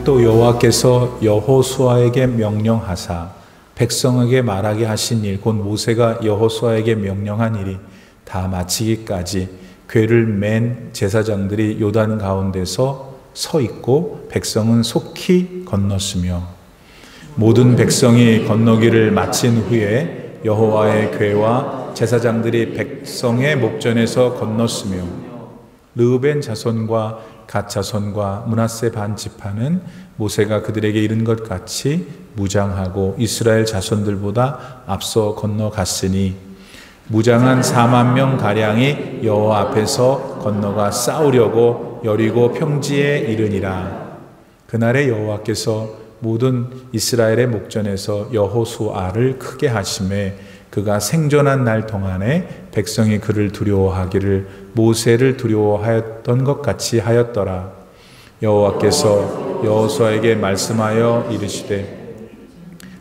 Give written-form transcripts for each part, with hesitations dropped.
또 여호와께서 여호수아에게 명령하사 백성에게 말하게 하신 일, 곧 모세가 여호수아에게 명령한 일이 다 마치기까지 궤를 맨 제사장들이 요단 가운데서 서 있고 백성은 속히 건넜으며, 모든 백성이 건너기를 마친 후에 여호와의 궤와 제사장들이 백성의 목전에서 건넜으며, 르우벤 자손과 갓 자손과 므낫세 반 지파는 모세가 그들에게 이른 것 같이 무장하고 이스라엘 자손들보다 앞서 건너갔으니 무장한 4만 명 가량이 여호와 앞에서 건너가 싸우려고 여리고 평지에 이르니라. 그날에 여호와께서 모든 이스라엘의 목전에서 여호수아를 크게 하심에 그가 생존한 날 동안에 백성이 그를 두려워하기를 모세를 두려워하였던 것 같이 하였더라. 여호와께서 여호수아에게 말씀하여 이르시되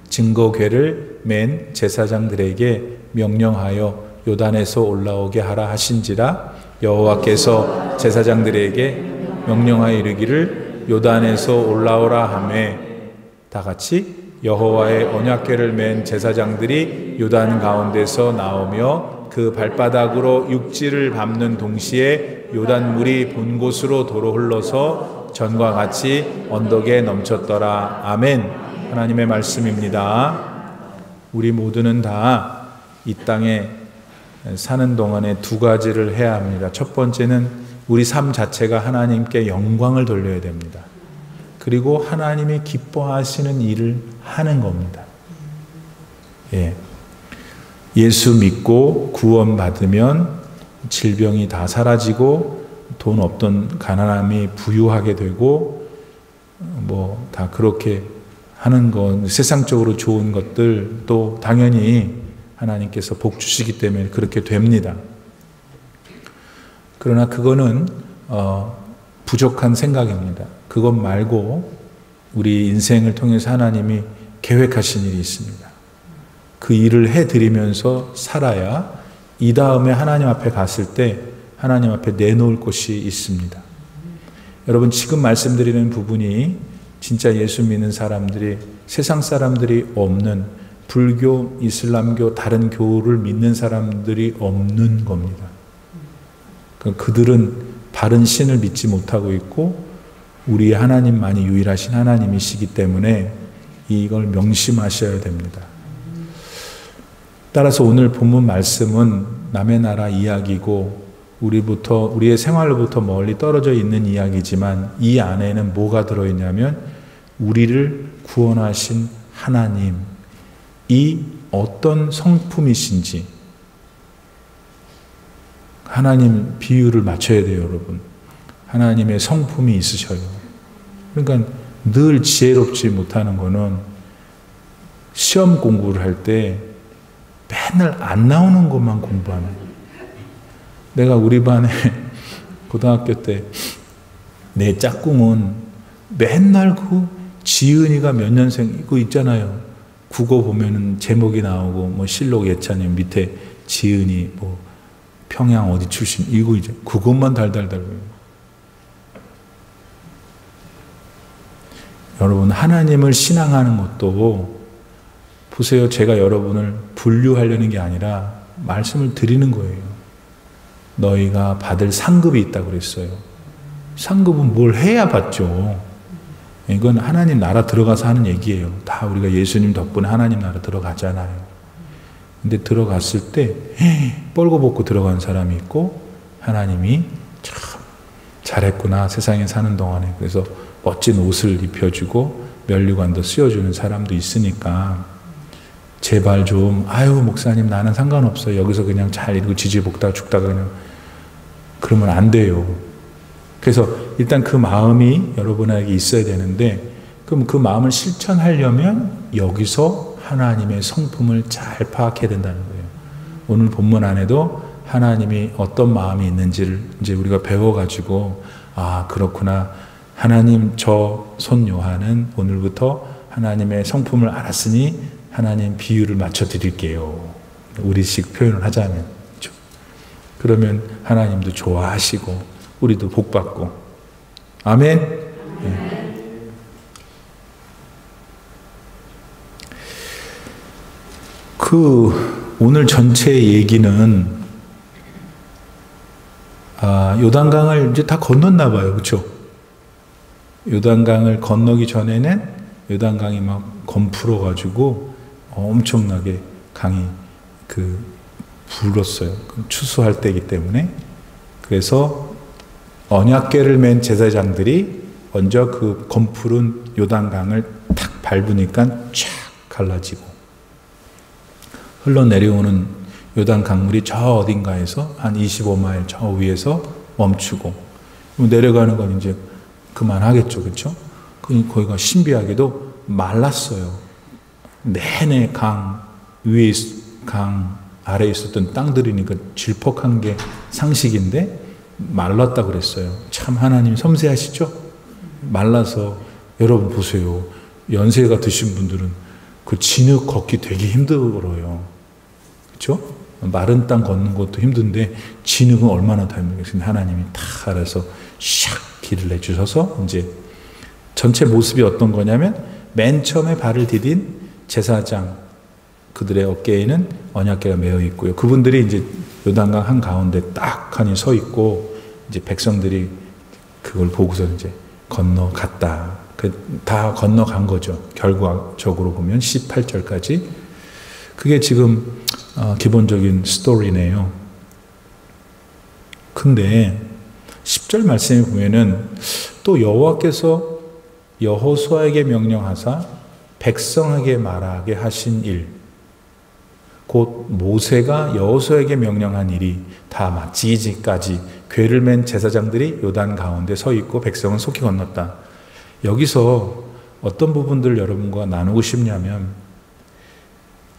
증거궤를 맨 제사장들에게 명령하여 요단에서 올라오게 하라 하신지라. 여호와께서 제사장들에게 명령하여 이르기를 요단에서 올라오라 하매 다 같이 여호와의 언약궤를 맨 제사장들이 요단 가운데서 나오며 그 발바닥으로 육지를 밟는 동시에 요단물이 본 곳으로 도로 흘러서 전과 같이 언덕에 넘쳤더라. 아멘. 하나님의 말씀입니다. 우리 모두는 다 이 땅에 사는 동안에 두 가지를 해야 합니다. 첫 번째는 우리 삶 자체가 하나님께 영광을 돌려야 됩니다. 그리고 하나님이 기뻐하시는 일을 하는 겁니다. 예수 믿고 구원받으면 질병이 다 사라지고 돈 없던 가난함이 부유하게 되고 뭐 다 그렇게 하는 건 세상적으로 좋은 것들도 당연히 하나님께서 복 주시기 때문에 그렇게 됩니다. 그러나 그거는 부족한 생각입니다. 그것 말고 우리 인생을 통해서 하나님이 계획하신 일이 있습니다. 그 일을 해드리면서 살아야 이 다음에 하나님 앞에 갔을 때 하나님 앞에 내놓을 곳이 있습니다. 여러분, 지금 말씀드리는 부분이 진짜 예수 믿는 사람들이, 세상 사람들이 없는, 불교, 이슬람교, 다른 교를 믿는 사람들이 없는 겁니다. 그들은 바른 신을 믿지 못하고 있고 우리 하나님만이 유일하신 하나님이시기 때문에 이걸 명심하셔야 됩니다. 따라서 오늘 본문 말씀은 남의 나라 이야기고 우리의 생활로부터 멀리 떨어져 있는 이야기지만 이 안에는 뭐가 들어있냐면 우리를 구원하신 하나님, 이 어떤 성품이신지 하나님 비유를 맞춰야 돼요, 여러분. 하나님의 성품이 있으셔요. 그러니까 늘 지혜롭지 못하는 거는 시험 공부를 할 때 맨날 안 나오는 것만 공부하는 거예요. 내가 우리 반에 고등학교 때 내 짝꿍은 맨날 그 지은이가 몇 년생 이거 있잖아요. 국어 보면은 제목이 나오고 뭐 실록 예찬님 밑에 지은이 뭐 평양 어디 출신 이거 이제 그것만 달달달. 여러분, 하나님을 신앙하는 것도 보세요. 제가 여러분을 분류하려는 게 아니라 말씀을 드리는 거예요. 너희가 받을 상급이 있다고 그랬어요. 상급은 뭘 해야 받죠. 이건 하나님 나라 들어가서 하는 얘기예요. 다 우리가 예수님 덕분에 하나님 나라 들어가잖아요. 근데 들어갔을 때 뻘거벗고 들어간 사람이 있고 하나님이 참 잘했구나 세상에 사는 동안에 그래서 멋진 옷을 입혀주고 면류관도 씌워주는 사람도 있으니까 제발 좀 아유 목사님 나는 상관없어요. 여기서 그냥 잘 이러고 지지볶다가 죽다가 그냥 그러면 안 돼요. 그래서 일단 그 마음이 여러분에게 있어야 되는데 그럼 그 마음을 실천하려면 여기서 하나님의 성품을 잘 파악해야 된다는 거예요. 오늘 본문 안에도 하나님이 어떤 마음이 있는지를 이제 우리가 배워가지고 아 그렇구나 하나님 저 손 요한은 오늘부터 하나님의 성품을 알았으니 하나님 비유를 맞춰 드릴게요. 우리식 표현을 하자면 그렇죠? 그러면 하나님도 좋아하시고 우리도 복받고 아멘. 네. 오늘 전체 얘기는 요단강을 이제 다 건넜나 봐요. 그렇죠? 요단강을 건너기 전에는 요단강이 막 검풀어 가지고 엄청나게 강이 불었어요. 추수할 때이기 때문에. 그래서 언약궤를 맨 제사장들이 먼저 그 검푸른 요단강을 탁 밟으니까 쫙 갈라지고, 흘러내려오는 요단 강물이 저 어딘가에서 한 25마일 저 위에서 멈추고, 내려가는 건 이제 그만하겠죠. 그렇죠? 거기가 신비하게도 말랐어요. 내내 강 위에 강 아래에 있었던 땅들이니까 질퍽한 게 상식인데 말랐다 그랬어요. 참 하나님 섬세하시죠? 말라서, 여러분 보세요. 연세가 드신 분들은 그 진흙 걷기 되게 힘들어요. 그렇죠? 마른 땅 걷는 것도 힘든데 진흙은 얼마나 다 힘들겠어요. 하나님이 다 알아서 샥 길을 내주셔서, 이제 전체 모습이 어떤 거냐면, 맨 처음에 발을 디딘 제사장, 그들의 어깨에는 언약궤가 메어 있고요. 그분들이 이제 요단강 한가운데 딱 하니 서 있고, 이제 백성들이 그걸 보고서 이제 건너갔다. 다 건너간 거죠. 결과적으로 보면 18절까지. 그게 지금 기본적인 스토리네요. 근데 10절 말씀에 보면은 또 여호와께서 여호수아에게 명령하사 백성에게 말하게 하신 일, 곧 모세가 여호수아에게 명령한 일이 다 마치기까지 궤를 맨 제사장들이 요단 가운데 서 있고 백성은 속히 건넜다. 여기서 어떤 부분들을 여러분과 나누고 싶냐면,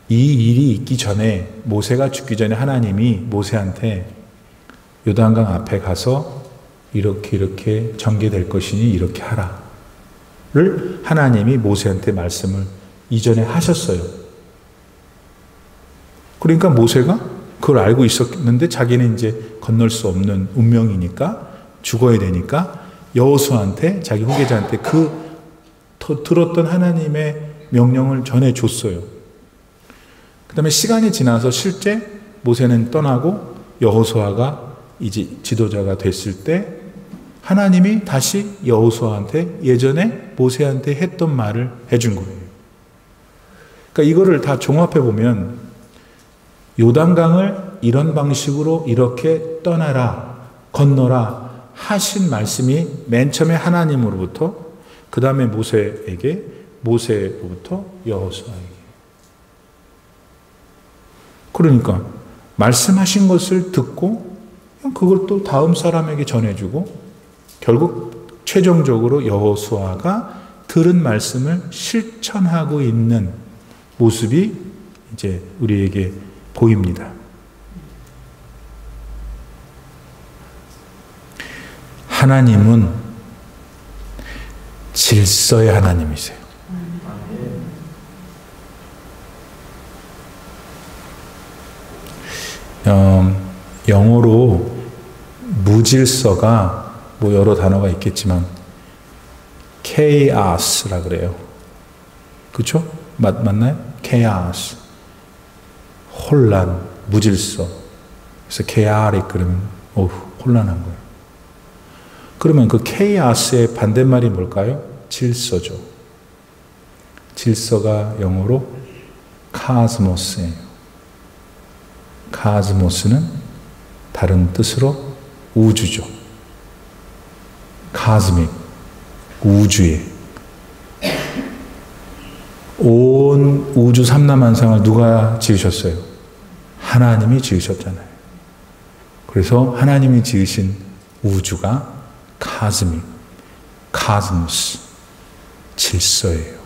이 일이 있기 전에, 모세가 죽기 전에 하나님이 모세한테 요단강 앞에 가서 이렇게 전개될 것이니 이렇게 하라를 하나님이 모세한테 말씀을 이전에 하셨어요. 그러니까 모세가 그걸 알고 있었는데 자기는 이제 건널 수 없는 운명이니까, 죽어야 되니까 여호수아한테, 자기 후계자한테 들었던 하나님의 명령을 전해줬어요. 그 다음에 시간이 지나서 실제 모세는 떠나고 여호수아가 이제 지도자가 됐을 때 하나님이 다시 여호수아한테 예전에 모세한테 했던 말을 해준 거예요. 그러니까 이거를 다 종합해 보면, 요단강을 이런 방식으로 이렇게 떠나라, 건너라 하신 말씀이 맨 처음에 하나님으로부터, 그 다음에 모세에게, 모세로부터 여호수아에게. 그러니까 말씀하신 것을 듣고 그걸 또 다음 사람에게 전해주고, 결국 최종적으로 여호수아가 들은 말씀을 실천하고 있는 모습이 이제 우리에게 보입니다. 하나님은 질서의 하나님이세요. 영어로 무질서가 뭐 여러 단어가 있겠지만 chaos라 그래요. 그렇죠? 맞나요? chaos. 혼란, 무질서. 그래서 chaotic 그러면 혼란한 거예요. 그러면 그 chaos의 반대말이 뭘까요? 질서죠. 질서가 영어로 cosmos예요. cosmos는 다른 뜻으로 우주죠. cosmic, 우주의. 온 우주 삼라만상을 누가 지으셨어요? 하나님이 지으셨잖아요. 그래서 하나님이 지으신 우주가 cosmic, cosmos, 질서예요.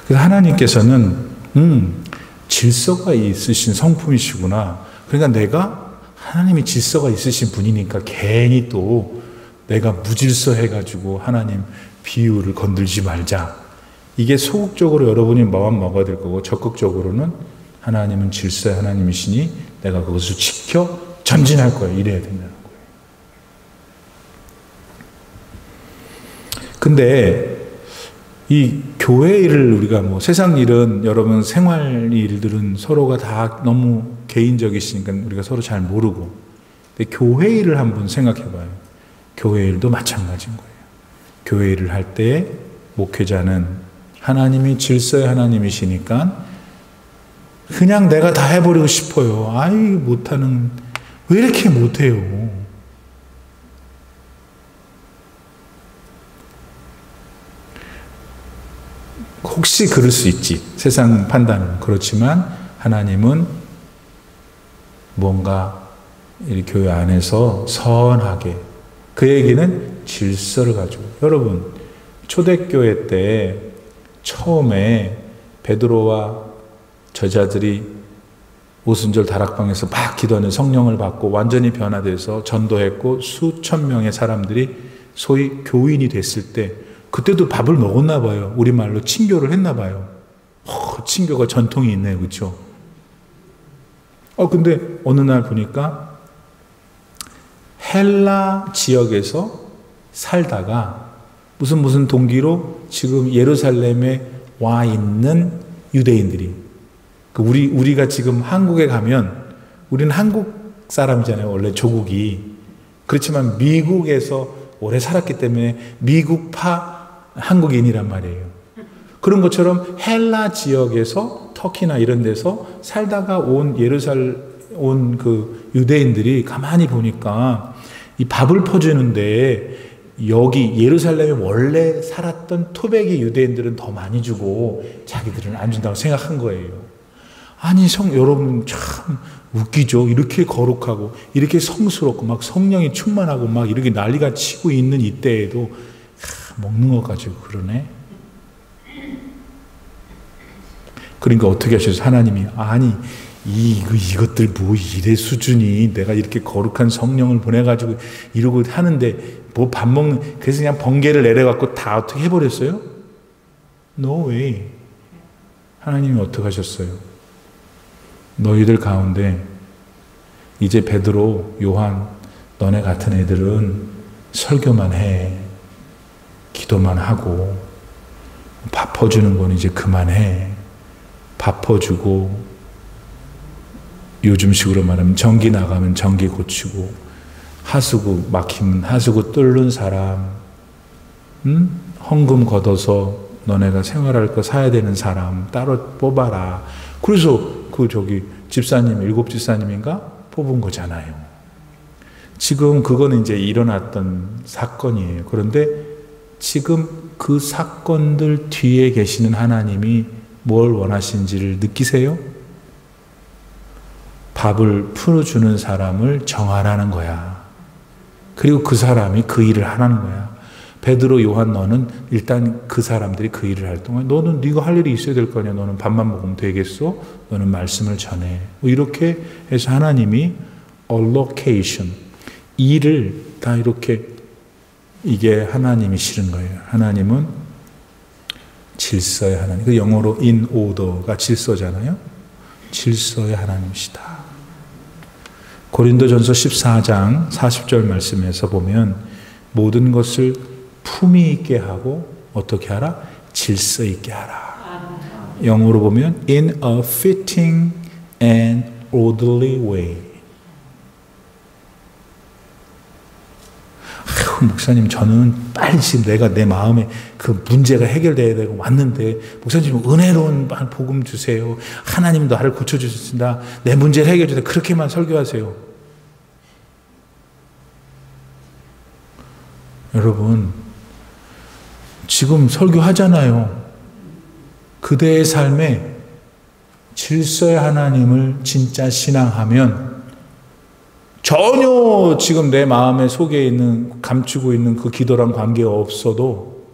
그래서 하나님께서는 질서가 있으신 성품이시구나. 그러니까 내가 하나님이 질서가 있으신 분이니까 괜히 또 내가 무질서 해가지고 하나님 비유를 건들지 말자. 이게 소극적으로 여러분이 마음 먹어야 될 거고, 적극적으로는 하나님은 질서의 하나님이시니 내가 그것을 지켜 전진할 거야. 이래야 된다는 거예요. 근데 이 교회 일을 우리가 뭐 세상 일은 여러분 생활 일들은 서로가 다 너무 개인적이시니까 우리가 서로 잘 모르고, 근데 교회 일을 한번 생각해 봐요. 교회 일도 마찬가지인 거예요. 교회 일을 할 때 목회자는 하나님이 질서의 하나님이시니까 그냥 내가 다 해버리고 싶어요. 아이 못하는, 왜 이렇게 못해요? 혹시 그럴 수 있지. 세상 판단은 그렇지만 하나님은 뭔가 이 교회 안에서 선하게, 그 얘기는 질서를 가지고. 여러분 초대교회 때 처음에 베드로와 저자들이 오순절 다락방에서 막 기도하는 성령을 받고 완전히 변화돼서 전도했고 수천 명의 사람들이 소위 교인이 됐을 때 그때도 밥을 먹었나 봐요. 우리말로 친교를 했나 봐요. 친교가 전통이 있네요. 그렇죠? 근데 어느 날 보니까 헬라 지역에서 살다가 무슨 동기로 지금 예루살렘에 와 있는 유대인들이, 우리가 지금 한국에 가면 우리는 한국 사람이잖아요. 원래 조국이. 그렇지만 미국에서 오래 살았기 때문에 미국파 한국인이란 말이에요. 그런 것처럼 헬라 지역에서 터키나 이런 데서 살다가 온 그 유대인들이 가만히 보니까 이 밥을 퍼주는데 여기 예루살렘에 원래 살았던 토백이 유대인들은 더 많이 주고 자기들은 안 준다고 생각한 거예요. 아니 여러분 참 웃기죠. 이렇게 거룩하고 이렇게 성스럽고 막 성령이 충만하고 막 이렇게 난리가 치고 있는 이때에도 먹는 것 가지고 그러네. 그러니까 어떻게 하셔서 하나님이, 아니 이것들 뭐 이래 수준이, 내가 이렇게 거룩한 성령을 보내가지고 이러고 하는데 뭐 밥 먹는, 그래서 그냥 번개를 내려갖고 다 어떻게 해버렸어요? No way. 하나님이 어떻게 하셨어요? 너희들 가운데 이제 베드로, 요한, 너네 같은 애들은 설교만 해. 기도만 하고, 밥 퍼주는 건 이제 그만해. 밥 퍼주고, 요즘식으로 말하면 전기 나가면 전기 고치고, 하수구 막히면 하수구 뚫는 사람, 헌금 걷어서 너네가 생활할 거 사야 되는 사람 따로 뽑아라. 그래서 집사님, 7 집사님인가 뽑은 거잖아요. 지금 그거는 이제 일어났던 사건이에요. 그런데 지금 그 사건들 뒤에 계시는 하나님이 뭘 원하시는지를 느끼세요? 밥을 풀어주는 사람을 정하라는 거야. 그리고 그 사람이 그 일을 하라는 거야. 베드로, 요한, 너는 일단 그 사람들이 그 일을 할 동안 너는 네가 할 일이 있어야 될 거 아니야. 너는 밥만 먹으면 되겠어? 너는 말씀을 전해. 이렇게 해서 하나님이 allocation, 일을 다 이렇게, 이게 하나님이 싫은 거예요. 하나님은 질서의 하나님. 그 영어로 in order가 질서잖아요. 질서의 하나님이시다. 고린도전서 14장 40절 말씀에서 보면 모든 것을 품위 있게 하고 어떻게 하라? 질서 있게 하라. 영어로 보면 in a fitting and orderly way. 목사님, 저는 빨리 지금 내 마음에 그 문제가 해결돼야 되고 왔는데, 목사님 은혜로운 복음 주세요. 하나님 나를 고쳐주신다. 내 문제를 해결해 주세요. 그렇게만 설교하세요. 여러분, 지금 설교하잖아요. 그대의 삶에 질서의 하나님을 진짜 신앙하면 전혀 지금 내 마음의 속에 있는, 감추고 있는 그 기도랑 관계가 없어도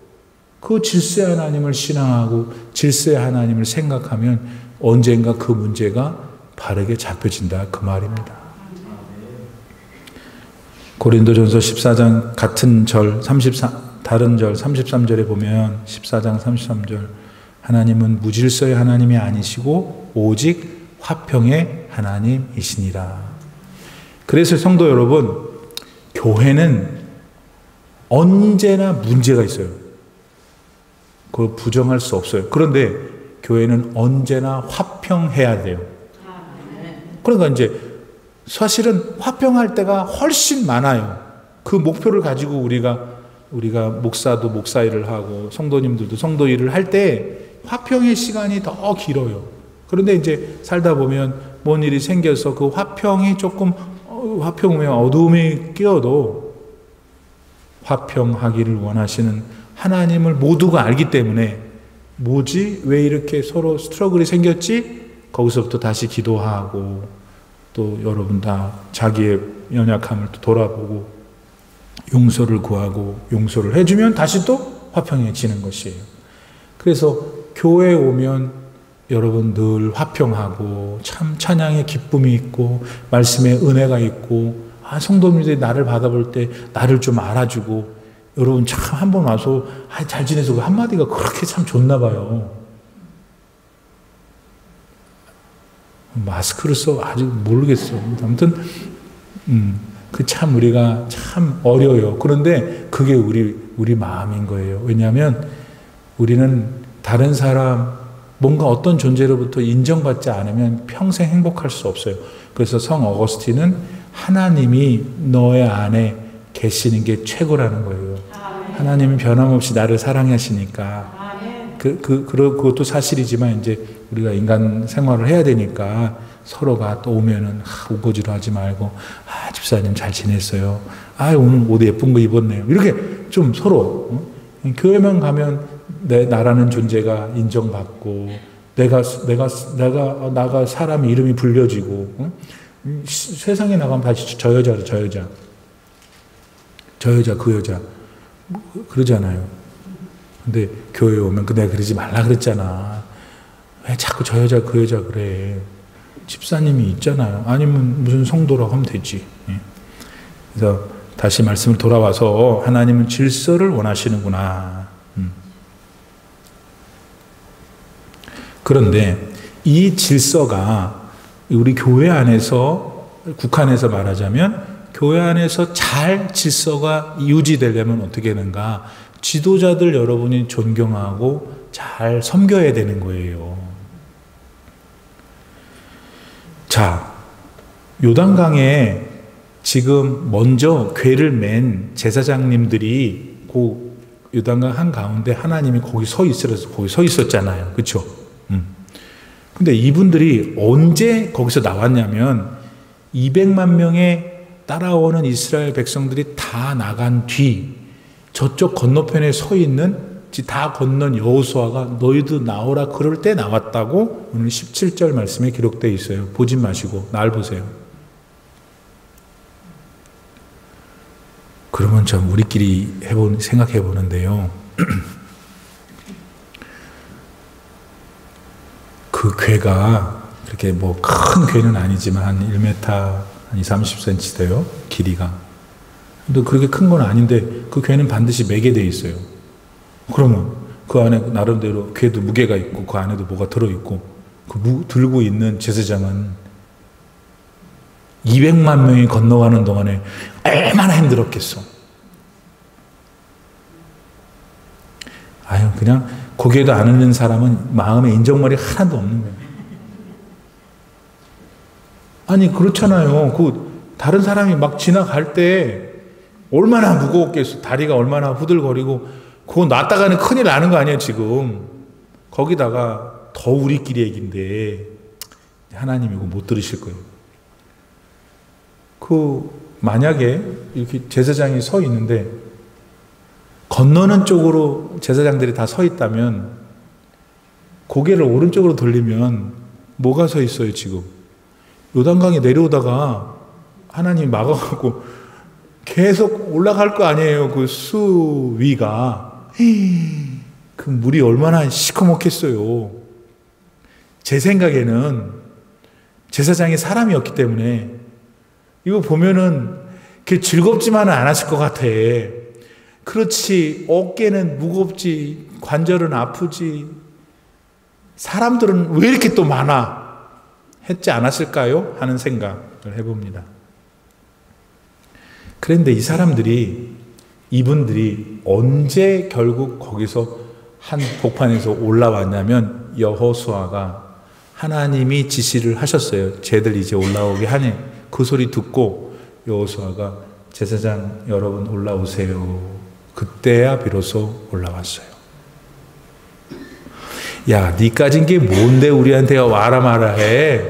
그 질서의 하나님을 신앙하고 질서의 하나님을 생각하면 언젠가 그 문제가 바르게 잡혀진다, 그 말입니다. 고린도전서 14장 같은 절 다른 절 33절에 보면 14장 33절, 하나님은 무질서의 하나님이 아니시고 오직 화평의 하나님이시니라. 그래서 성도 여러분, 교회는 언제나 문제가 있어요. 그거 부정할 수 없어요. 그런데 교회는 언제나 화평해야 돼요. 그러니까 이제 사실은 화평할 때가 훨씬 많아요. 그 목표를 가지고 우리가 목사도 목사 일을 하고 성도님들도 성도 일을 할 때 화평의 시간이 더 길어요. 그런데 이제 살다 보면 뭔 일이 생겨서 그 화평이 조금 화평이면 어두움이 끼어도 화평하기를 원하시는 하나님을 모두가 알기 때문에 뭐지? 왜 이렇게 서로 스트러글이 생겼지? 거기서부터 다시 기도하고 또 여러분 다 자기의 연약함을 또 돌아보고 용서를 구하고 용서를 해주면 다시 또 화평해지는 것이에요. 그래서 교회에 오면 여러분 늘 화평하고 참 찬양의 기쁨이 있고 말씀의 은혜가 있고 성도님들이 나를 받아볼 때 나를 좀 알아주고 여러분 참 한 번 와서 잘 지내서 그 한마디가 그렇게 참 좋나 봐요. 마스크를 써 아직 모르겠어. 아무튼 그 참 우리가 참 어려요. 그런데 그게 우리 마음인 거예요. 왜냐하면 우리는 다른 사람 뭔가 어떤 존재로부터 인정받지 않으면 평생 행복할 수 없어요. 그래서 성 어거스틴은 하나님이 너의 안에 계시는 게 최고라는 거예요. 하나님은 변함없이 나를 사랑하시니까. 그것도 사실이지만 이제 우리가 인간 생활을 해야 되니까 서로가 또 오면은 우거지로 하지 말고 집사님 잘 지냈어요. 오늘 옷 예쁜 거 입었네요. 이렇게 좀 서로 교회만 가면 나라는 존재가 인정받고 내가 사람 이름이 불려지고 세상에 나가면 다시 저 여자 그 여자 그러잖아요. 근데 교회에 오면 내가 그러지 말라 그랬잖아. 왜 자꾸 저 여자 그 여자 그래. 집사님이 있잖아요. 아니면 무슨 성도라고 하면 되지. 그래서 다시 말씀을 돌아와서 하나님은 질서를 원하시는구나. 그런데 이 질서가 우리 교회 안에서 국한해서 말하자면 교회 안에서 잘 질서가 유지되려면 어떻게 되는가? 지도자들 여러분이 존경하고 잘 섬겨야 되는 거예요. 자, 요단강에 지금 먼저 궤를 맨 제사장님들이 그 요단강 한가운데 하나님이 거기 서 있었잖아요. 그렇죠? 근데 이분들이 언제 거기서 나왔냐면 200만 명의 따라오는 이스라엘 백성들이 다 나간 뒤 저쪽 건너편에 서 있는 다 건넌 여호수아가 너희도 나오라 그럴 때 나왔다고 오늘 17절 말씀에 기록되어 있어요. 보지 마시고 날 보세요. 그러면 좀 우리끼리 생각해 보는데요. 그 궤가 그렇게 뭐 큰 궤는 아니지만 한 1m, 한 20, 30cm 돼요. 길이가. 근데 그렇게 큰 건 아닌데 그 궤는 반드시 매게 돼 있어요. 그러면 그 안에 나름대로 궤도 무게가 있고 그 안에도 뭐가 들어있고 들고 있는 제사장은 200만 명이 건너가는 동안에 얼마나 힘들었겠어. 그냥 고개도 안 흔든 사람은 마음에 인정머리 하나도 없는 거예요. 아니 그렇잖아요. 다른 사람이 막 지나갈 때 얼마나 무거웠겠어. 다리가 얼마나 후들거리고 그거 놨다가는 큰일 나는 거 아니에요 지금. 거기다가 더 우리끼리 얘기인데 하나님 이거 못 들으실 거예요. 만약에 이렇게 제사장이 서 있는데 건너는 쪽으로 제사장들이 다 서 있다면 고개를 오른쪽으로 돌리면 뭐가 서 있어요 지금? 요단강에 내려오다가 하나님이 막아가고 계속 올라갈 거 아니에요. 그 수위가. 그 물이 얼마나 시커멓겠어요. 제 생각에는 제사장이 사람이었기 때문에 이거 보면은 그게 즐겁지만은 않았을 것 같아. 그렇지, 어깨는 무겁지, 관절은 아프지, 사람들은 왜 이렇게 또 많아? 했지 않았을까요? 하는 생각을 해봅니다. 그런데 이분들이 언제 결국 거기서 한 복판에서 올라왔냐면 여호수아가 하나님이 지시를 하셨어요. 쟤들 이제 올라오게 하니 그 소리 듣고 여호수아가 제사장 여러분 올라오세요. 그때야 비로소 올라왔어요. 야, 니 가진 게 뭔데 우리한테 와라 마라 해.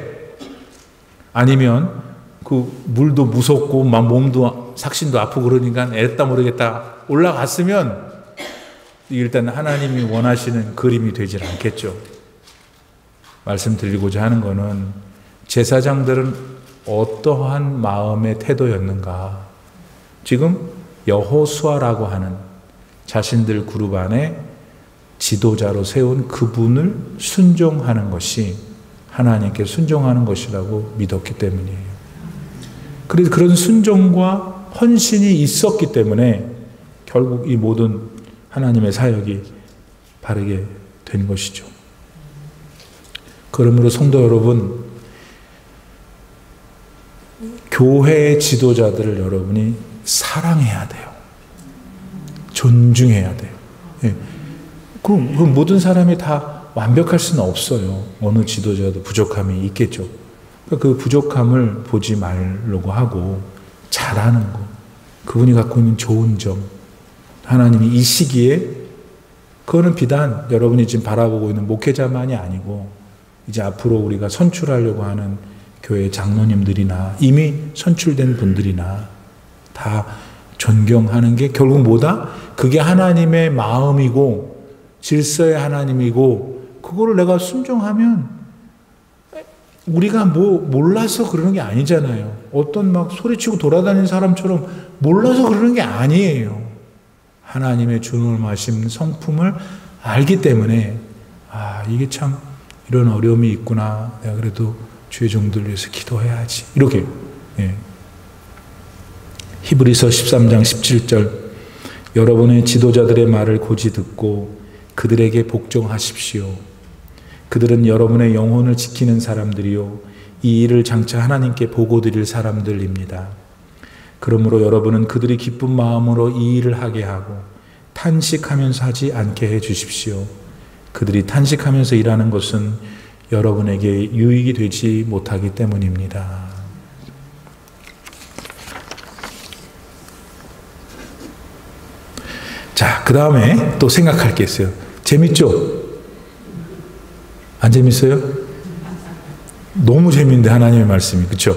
아니면 그 물도 무섭고 막 몸도 삭신도 아프고 그러니까 애다 모르겠다 올라갔으면 일단 하나님이 원하시는 그림이 되질 않겠죠. 말씀드리고자 하는 것은 제사장들은 어떠한 마음의 태도였는가. 지금 여호수아라고 하는 자신들 그룹 안에 지도자로 세운 그분을 순종하는 것이 하나님께 순종하는 것이라고 믿었기 때문이에요. 그래서 그런 순종과 헌신이 있었기 때문에 결국 이 모든 하나님의 사역이 바르게 된 것이죠. 그러므로 성도 여러분, 교회의 지도자들을 여러분이 사랑해야 돼요. 존중해야 돼요. 예. 그 모든 사람이 다 완벽할 수는 없어요. 어느 지도자도 부족함이 있겠죠. 그 부족함을 보지 말려고 하고 잘하는 거, 그분이 갖고 있는 좋은 점, 하나님이 이 시기에 그거는 비단 여러분이 지금 바라보고 있는 목회자만이 아니고 이제 앞으로 우리가 선출하려고 하는 교회 장로님들이나 이미 선출된 분들이나 다 존경하는 게 결국 뭐다? 그게 하나님의 마음이고 질서의 하나님이고 그거를 내가 순종하면 우리가 뭐 몰라서 그러는 게 아니잖아요. 어떤 막 소리치고 돌아다니는 사람처럼 몰라서 그러는 게 아니에요. 하나님의 존엄하신 성품을 알기 때문에 이게 참 이런 어려움이 있구나. 내가 그래도 주의 종들을 위해서 기도해야지. 이렇게. 예. 히브리서 13장 17절 여러분의 지도자들의 말을 고지 듣고 그들에게 복종하십시오. 그들은 여러분의 영혼을 지키는 사람들이요 이 일을 장차 하나님께 보고 드릴 사람들입니다. 그러므로 여러분은 그들이 기쁜 마음으로 이 일을 하게 하고 탄식하면서 하지 않게 해 주십시오. 그들이 탄식하면서 일하는 것은 여러분에게 유익이 되지 못하기 때문입니다. 자, 그 다음에 또 생각할 게 있어요. 재밌죠? 안 재밌어요? 너무 재밌는데 하나님의 말씀이, 그렇죠?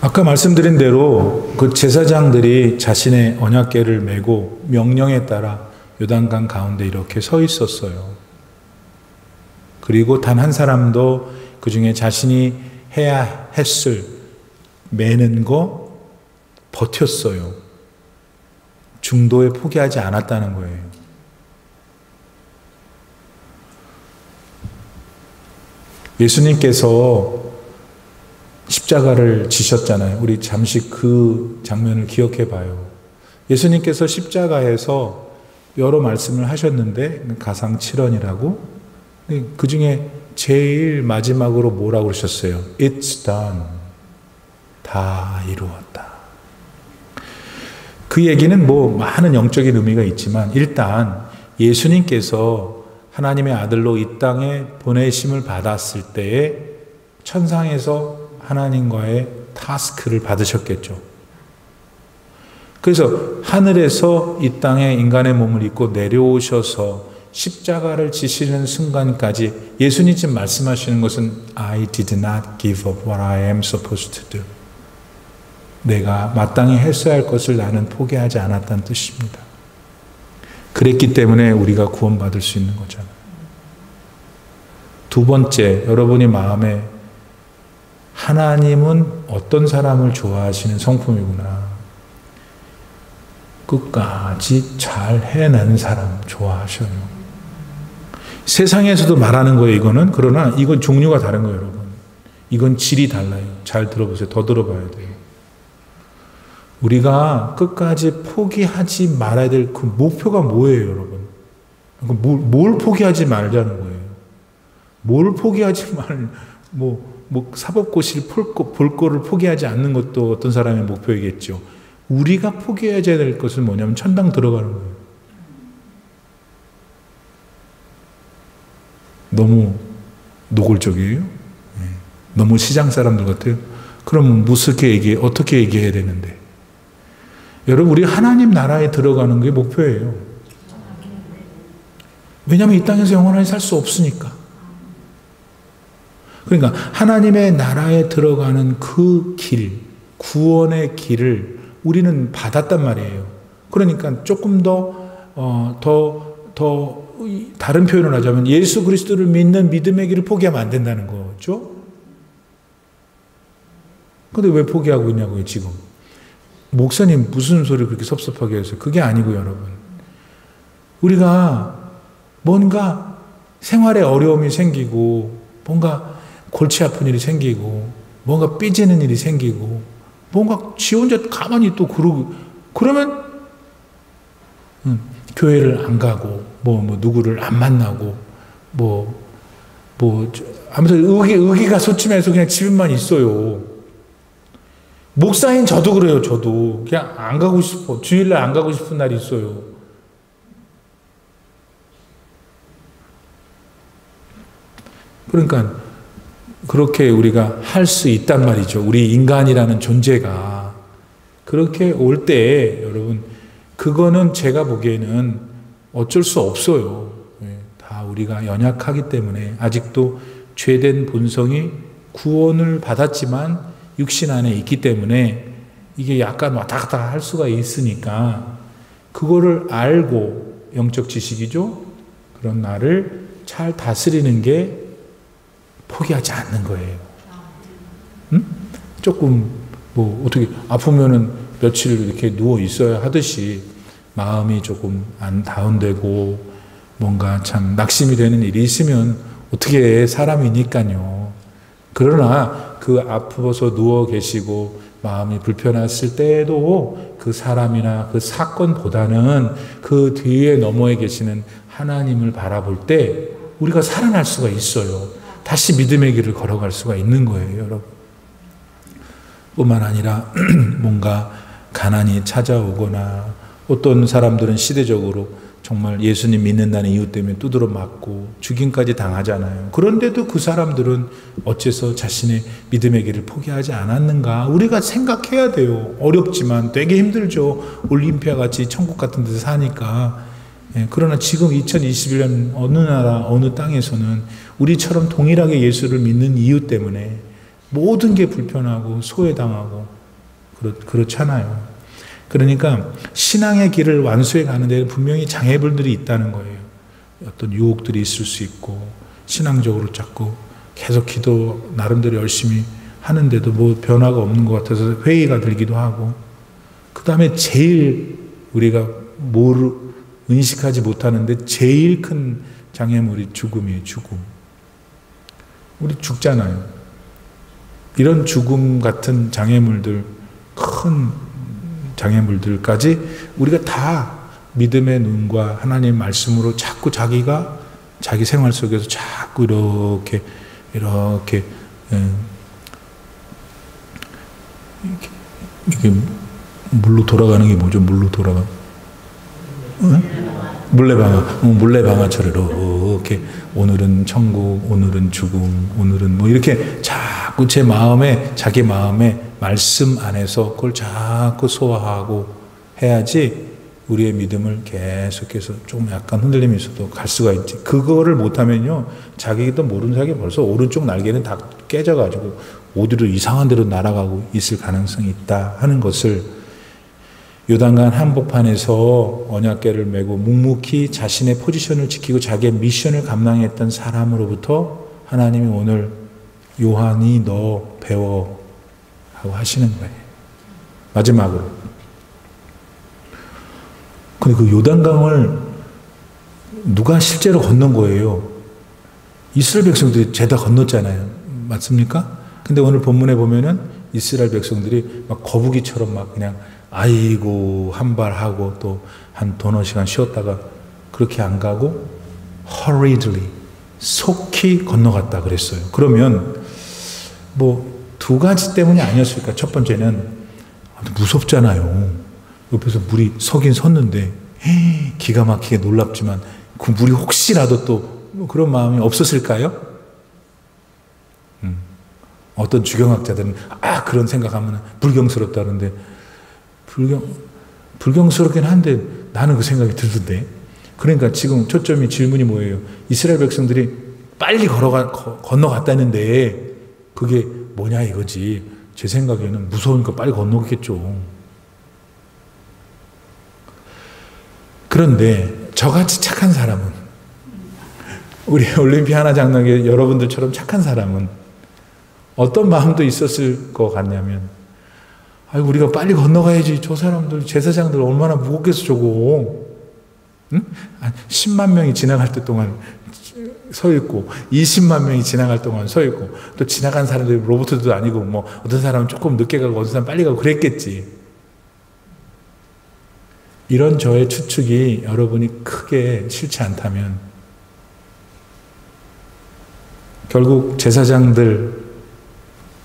아까 말씀드린 대로 그 제사장들이 자신의 언약궤를 메고 명령에 따라 요단강 가운데 이렇게 서 있었어요. 그리고 단 한 사람도 그 중에 자신이 해야 했을 매는 거 버텼어요. 중도에 포기하지 않았다는 거예요. 예수님께서 십자가를 지셨잖아요. 우리 잠시 그 장면을 기억해 봐요. 예수님께서 십자가에서 여러 말씀을 하셨는데 가상칠언이라고 그 중에 제일 마지막으로 뭐라고 그러셨어요? It's done. 다 이루었다. 그 얘기는 뭐 많은 영적인 의미가 있지만 일단 예수님께서 하나님의 아들로 이 땅에 보내심을 받았을 때에 천상에서 하나님과의 타스크를 받으셨겠죠. 그래서 하늘에서 이 땅에 인간의 몸을 입고 내려오셔서 십자가를 지시는 순간까지 예수님 지금 말씀하시는 것은 I did not give up what I am supposed to do. 내가 마땅히 했어야 할 것을 나는 포기하지 않았다는 뜻입니다. 그랬기 때문에 우리가 구원받을 수 있는 거잖아요. 두 번째, 여러분이 마음에 하나님은 어떤 사람을 좋아하시는 성품이구나. 끝까지 잘 해내는 사람 좋아하셔요. 세상에서도 말하는 거예요, 이거는. 그러나 이건 종류가 다른 거예요, 여러분. 이건 질이 달라요. 잘 들어보세요. 더 들어봐야 돼요. 우리가 끝까지 포기하지 말아야 될 그 목표가 뭐예요, 여러분? 뭘 포기하지 말자는 거예요? 뭘 포기하지 사법고시를 볼 거를 포기하지 않는 것도 어떤 사람의 목표이겠죠. 우리가 포기해야 될 것은 뭐냐면 천당 들어가는 거예요. 너무 노골적이에요? 네. 너무 시장 사람들 같아요? 그럼 어떻게 얘기해야 되는데? 여러분, 우리 하나님 나라에 들어가는 게 목표예요. 왜냐하면 이 땅에서 영원하게 살 수 없으니까. 그러니까 하나님의 나라에 들어가는 그 길, 구원의 길을 우리는 받았단 말이에요. 그러니까 조금 더 다른 표현을 하자면 예수 그리스도를 믿는 믿음의 길을 포기하면 안 된다는 거죠. 근데 왜 포기하고 있냐고요, 지금. 목사님 무슨 소리 그렇게 섭섭하게 하세요? 그게 아니고 여러분. 우리가 뭔가 생활에 어려움이 생기고 뭔가 골치 아픈 일이 생기고 뭔가 삐지는 일이 생기고 뭔가 지 혼자 가만히 또 그러면 교회를 안 가고 누구를 안 만나고 아무튼 의기가 소침해서 그냥 집에만 있어요. 목사인 저도 그래요. 저도 그냥 안 가고 싶어. 주일날 안 가고 싶은 날이 있어요. 그러니까 그렇게 우리가 할 수 있단 말이죠. 우리 인간이라는 존재가 그렇게 올 때 여러분, 그거는 제가 보기에는 어쩔 수 없어요. 다 우리가 연약하기 때문에 아직도 죄된 본성이 구원을 받았지만 육신 안에 있기 때문에 이게 약간 왔다 갔다 할 수가 있으니까 그거를 알고, 영적 지식이죠. 그런 나를 잘 다스리는 게 포기하지 않는 거예요. 응? 조금 어떻게 아프면은 며칠 이렇게 누워 있어야 하듯이 마음이 조금 안 다운되고 뭔가 참 낙심이 되는 일이 있으면 어떻게 사람이니까요. 그러나 그 아프어서 누워 계시고 마음이 불편했을 때에도 그 사람이나 그 사건보다는 그 뒤에 너머에 계시는 하나님을 바라볼 때 우리가 살아날 수가 있어요. 다시 믿음의 길을 걸어갈 수가 있는 거예요, 여러분. 뿐만 아니라 뭔가 가난이 찾아오거나 어떤 사람들은 시대적으로 정말 예수님 믿는다는 이유 때문에 두드러 맞고 죽임까지 당하잖아요. 그런데도 그 사람들은 어째서 자신의 믿음의 길을 포기하지 않았는가? 우리가 생각해야 돼요. 어렵지만 되게 힘들죠. 올림피아 같이 천국 같은 데서 사니까. 그러나 지금 2021년 어느 나라, 어느 땅에서는 우리처럼 동일하게 예수를 믿는 이유 때문에 모든 게 불편하고 소외당하고 그렇잖아요. 그러니까 신앙의 길을 완수해 가는 데는 분명히 장애물들이 있다는 거예요. 어떤 유혹들이 있을 수 있고 신앙적으로 자꾸 계속 기도 나름대로 열심히 하는데도 변화가 없는 것 같아서 회의가 들기도 하고, 그 다음에 제일 우리가 인식하지 못하는데 제일 큰 장애물이 죽음이에요. 죽음. 우리 죽잖아요. 이런 죽음 같은 장애물들, 큰 장애물들까지 우리가 다 믿음의 눈과 하나님의 말씀으로 자꾸 자기 생활 속에서 자꾸 이렇게 물로 돌아가는 게 뭐죠? 물로 돌아가. 물레방아처럼 이렇게 오늘은 천국, 오늘은 죽음, 오늘은 이렇게 자꾸 자기 마음에 말씀 안에서 그걸 자꾸 소화하고 해야지 우리의 믿음을 계속해서 조금 약간 흔들림이 있어도 갈 수가 있지. 그거를 못하면요, 자기도 모르는 사이에 벌써 오른쪽 날개는 다 깨져가지고 어디로 이상한 데로 날아가고 있을 가능성이 있다 하는 것을 요단강 한복판에서 언약궤를 메고 묵묵히 자신의 포지션을 지키고 자기의 미션을 감당했던 사람으로부터 하나님이 오늘 요한이 너 배워 하고 하시는 거예요. 마지막으로. 근데 그 요단강을 누가 실제로 건넌 거예요? 이스라엘 백성들이 죄다 건넜잖아요. 맞습니까? 근데 오늘 본문에 보면은 이스라엘 백성들이 막 거북이처럼 막 그냥 아이고 한 발 하고 또 한 두어 시간 쉬었다가 그렇게 안 가고 hurriedly 속히 건너갔다 그랬어요. 그러면 두 가지 때문이 아니었을까? 첫 번째는 무섭잖아요. 옆에서 물이 서긴 섰는데 기가 막히게 놀랍지만 그 물이 혹시라도 또 그런 마음이 없었을까요? 어떤 주경학자들은 그런 생각하면 불경스럽다는데 불경스럽긴 한데 나는 그 생각이 들던데. 그러니까 지금 초점이 질문이 뭐예요? 이스라엘 백성들이 빨리 건너갔다는데 그게 뭐냐 이거지. 제 생각에는 무서우니까 빨리 건너겠죠. 그런데 저같이 착한 사람은, 우리 올림피아나 장로교 여러분들처럼 착한 사람은 어떤 마음도 있었을 것 같냐면, 우리가 빨리 건너가야지. 저 사람들, 제사장들 얼마나 무겁겠어 저거. 응? 10만 명이 지나갈 때 동안 서 있고 20만 명이 지나갈 동안 서 있고, 또 지나간 사람들이 로봇도 아니고 뭐 어떤 사람은 조금 늦게 가고 어떤 사람은 빨리 가고 그랬겠지. 이런 저의 추측이 여러분이 크게 싫지 않다면 결국 제사장들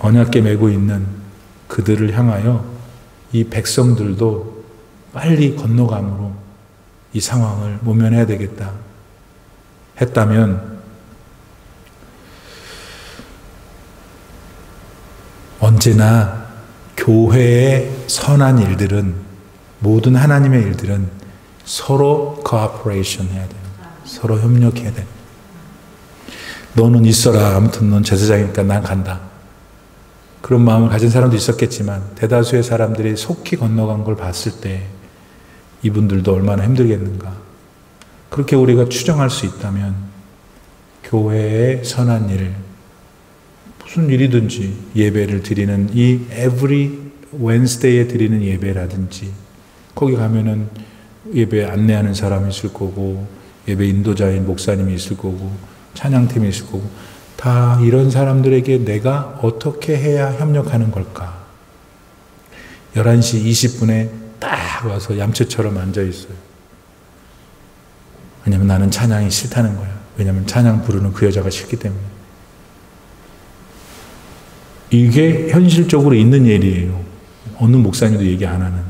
언약궤 메고 있는 그들을 향하여 이 백성들도 빨리 건너감으로 이 상황을 모면해야 되겠다 했다면, 언제나 교회의 선한 일들은, 모든 하나님의 일들은 서로 코퍼레이션 해야 돼요. 서로 협력해야 돼. 너는 있어라. 아무튼 넌 제사장이니까 난 간다. 그런 마음을 가진 사람도 있었겠지만 대다수의 사람들이 속히 건너간 걸 봤을 때 이분들도 얼마나 힘들겠는가. 그렇게 우리가 추정할 수 있다면 교회의 선한 일, 무슨 일이든지 예배를 드리는 이 every Wednesday에 드리는 예배라든지, 거기 가면은 예배 안내하는 사람이 있을 거고 예배 인도자인 목사님이 있을 거고 찬양팀이 있을 거고, 다 이런 사람들에게 내가 어떻게 해야 협력하는 걸까? 11시 20분에 딱 와서 얌체처럼 앉아 있어요. 왜냐면 나는 찬양이 싫다는 거야. 왜냐면 찬양 부르는 그 여자가 싫기 때문에. 이게 현실적으로 있는 일이에요. 어느 목사님도 얘기 안 하는.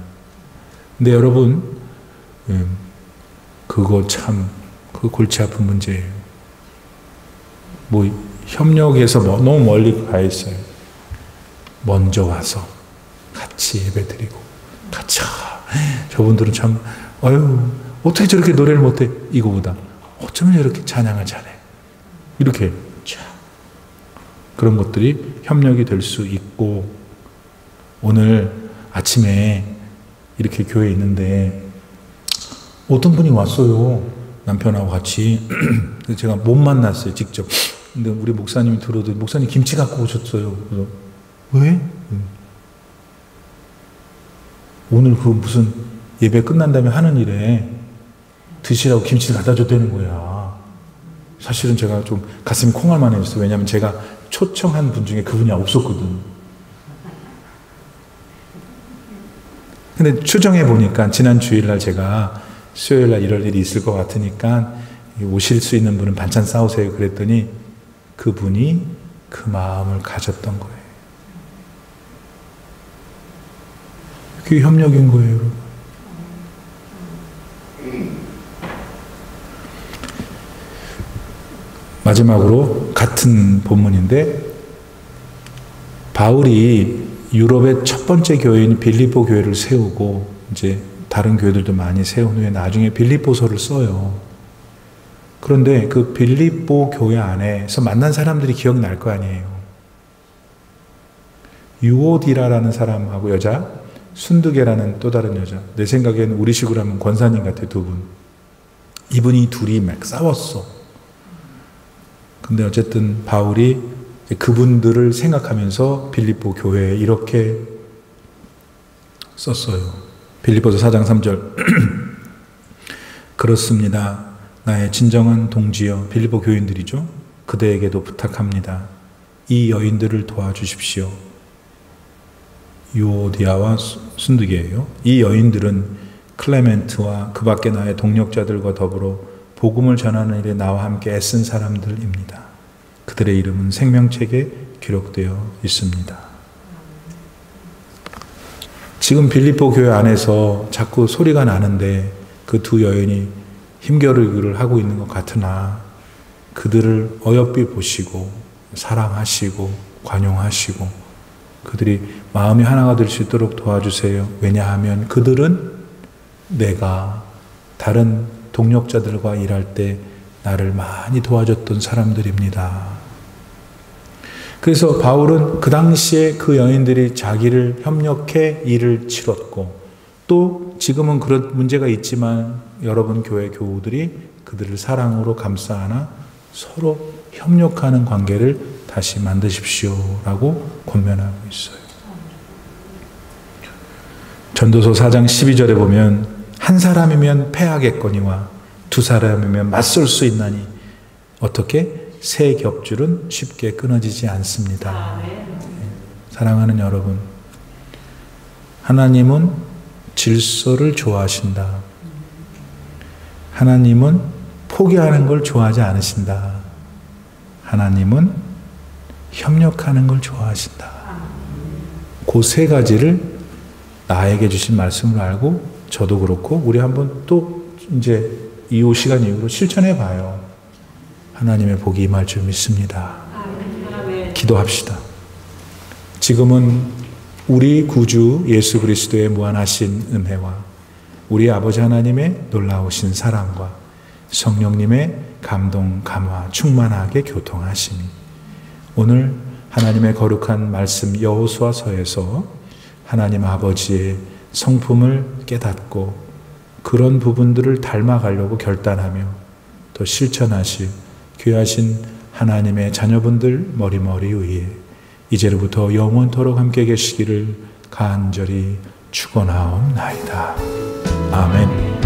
근데 여러분, 그거 참, 그 골치 아픈 문제예요. 협력해서 너무 멀리 가 있어요. 먼저 와서 같이 예배 드리고, 같이, 저분들은 참, 어떻게 저렇게 노래를 못해? 이거보다, 어쩌면 이렇게 찬양을 잘해? 이렇게, 그런 것들이 협력이 될 수 있고, 오늘 아침에 이렇게 교회에 있는데, 어떤 분이 왔어요. 남편하고 같이. 제가 못 만났어요, 직접. 근데 우리 목사님이 들어도, 목사님 김치 갖고 오셨어요. 그래서, 왜? 오늘 그 무슨 예배 끝난 다음에 하는 일에 드시라고 김치를 갖다 줬다는 거야. 사실은 제가 좀 가슴이 콩할 만했어요. 왜냐하면 제가 초청한 분 중에 그분이 없었거든. 근데 추정해 보니까 지난 주일날 제가 수요일날 이럴 일이 있을 것 같으니까 오실 수 있는 분은 반찬 싸우세요 그랬더니 그분이 그 마음을 가졌던 거예요. 그게 협력인 거예요, 여러분. 마지막으로 같은 본문인데, 바울이 유럽의 첫 번째 교회인 빌립보 교회를 세우고 이제 다른 교회들도 많이 세운 후에 나중에 빌립보서를 써요. 그런데 그 빌립보 교회 안에서 만난 사람들이 기억날 거 아니에요. 유오디라라는 사람하고 여자, 순두계라는 또 다른 여자. 내 생각에는 우리식으로 하면 권사님 같아, 두 분. 이분이 둘이 막 싸웠어. 근데 어쨌든 바울이 그분들을 생각하면서 빌립보 교회에 이렇게 썼어요. 빌립보서 4장 3절. 그렇습니다. 나의 진정한 동지여, 빌립보 교인들이죠. 그대에게도 부탁합니다. 이 여인들을 도와주십시오. 유오디아와 순두계예요. 이 여인들은 클레멘트와 그 밖에 나의 동력자들과 더불어 복음을 전하는 일에 나와 함께 애쓴 사람들입니다. 그들의 이름은 생명책에 기록되어 있습니다. 지금 빌립보 교회 안에서 자꾸 소리가 나는데 그 두 여인이 힘겨루기를 하고 있는 것 같으나 그들을 어여삐 보시고 사랑하시고 관용하시고 그들이 마음이 하나가 될 수 있도록 도와주세요. 왜냐하면 그들은 내가 다른 동력자들과 일할 때 나를 많이 도와줬던 사람들입니다. 그래서 바울은 그 당시에 그 여인들이 자기를 협력해 일을 치렀고 또 지금은 그런 문제가 있지만 여러분 교회 교우들이 그들을 사랑으로 감싸 안아 서로 협력하는 관계를 다시 만드십시오라고 권면하고 있어요. 전도서 4장 12절에 보면 한 사람이면 패하겠거니와 두 사람이면 맞설 수 있나니 어떻게? 새 겹줄은 쉽게 끊어지지 않습니다. 사랑하는 여러분, 하나님은 질서를 좋아하신다. 하나님은 포기하는 걸 좋아하지 않으신다. 하나님은 협력하는 걸 좋아하신다. 그 세 가지를 나에게 주신 말씀을 알고 저도 그렇고 우리 한번 또 이제 이 시간 이후로 실천해 봐요. 하나님의 복이 임할 줄 믿습니다. 기도합시다. 지금은 우리 구주 예수 그리스도의 무한하신 은혜와 우리 아버지 하나님의 놀라우신 사랑과 성령님의 감동, 감화, 충만하게 교통하시니 오늘 하나님의 거룩한 말씀 여호수아서에서 하나님 아버지의 성품을 깨닫고 그런 부분들을 닮아가려고 결단하며 또 실천하실 귀하신 하나님의 자녀분들 머리머리 위에 이제로부터 영원토록 함께 계시기를 간절히 축원하옵나이다. 아멘.